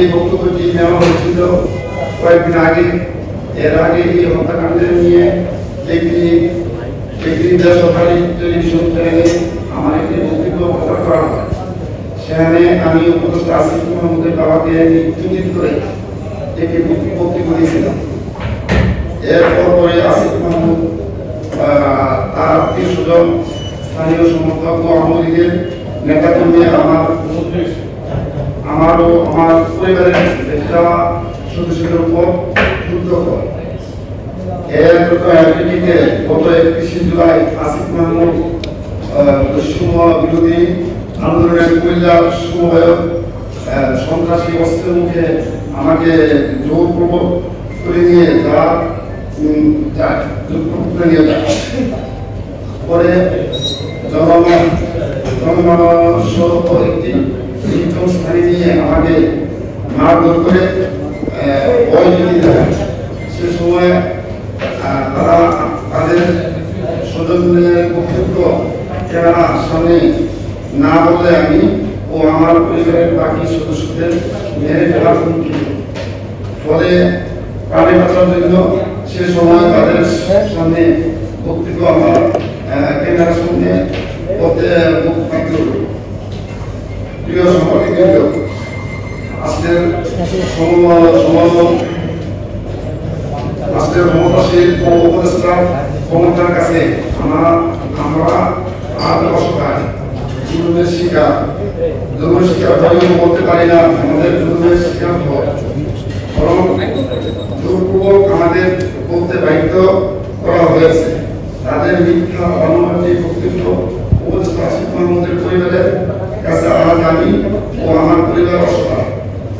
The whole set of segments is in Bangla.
এই বক্তব্যটি নেওয়া হয়েছিল কয়েকদিন আগে। এর আগে এই হত্যাকাণ্ডের নিয়ে একটি বেসরকারি টেলিভিশন চ্যানেলে আমার একটি বক্তব্য প্রচার করা হয়। সেখানে আমি উপদেষ্টা আসিফ মাহমুদের বাবাকে ইঙ্গিত করে একটি বক্তব্য দিয়েছিলাম। এরপর পরে আসিফ মাহমুদ তার আত্মীয় স্বজন, স্থানীয় সমর্থক ও আওয়ামী লীগের নেতাকর্মী আমার পরিবারের যাওয়া সদস্যদের উপর যুদ্ধ করে। এর ভিত্তিতে গত 31 জুলাই আসিফ মাহমুদ বৈষম্য বিরোধী আন্দোলনের কুমিল্লা সমবায়ক সন্ত্রাসী অস্ত্রের মুখে আমাকে জোরপূর্বক করে নিয়ে যায়। পরে একটি স্থানে নিয়ে আমাকে মারধর করে ভয় দেয়। সে সময় তারা তাদের স্বজনদের বক্তব্য ক্যামেরার সামনে না বললে আমি ও আমার পরিবারের বাকি সদস্যদের মেরে ফেলার হুমকি। ফলে প্রাণে বাঁচার জন্য সে সময় তাদের সামনে বক্তব্য আমার ক্যামেরার সামনে বক্তব্য। প্রিয় সাংবাদিক, আজকের রাষ্ট্রের ক্ষমতাশীল উপদেষ্টা ক্ষমতার কাছে আমরা অসহায়, জুলুমের শিকার বলতে পারি না। আমাদের জুলুমের শিকার বরং জোরপূর্বক আমাদের বলতে বাধ্য করা হয়েছে। তাদের মিথ্যা অনৈতিক বক্তব্য উপদেষ্টা আসিফ মাহমুদের পরিবারের কাছে আমি ও আমার পরিবার অসহায়।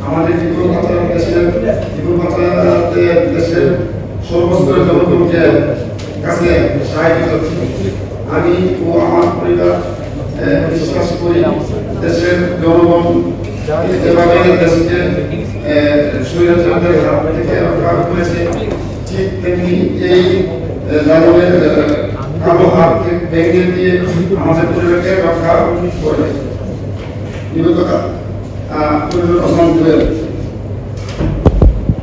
আমাদের জীবন বাঁচাতে দেশের সর্বস্তরের জনগণকে কাছে সাহায্য করছি। আমি ও আমার পরিবার বিশ্বাস করি দেশের জনগণ যেভাবে দেশকে স্বৈরাচারদের হাত থেকে রক্ষা করেছে, ঠিক তেমনি এই জাগরের কালো হাত ভেঙে দিয়ে আমাদের পরিবারকে রক্ষা করবে।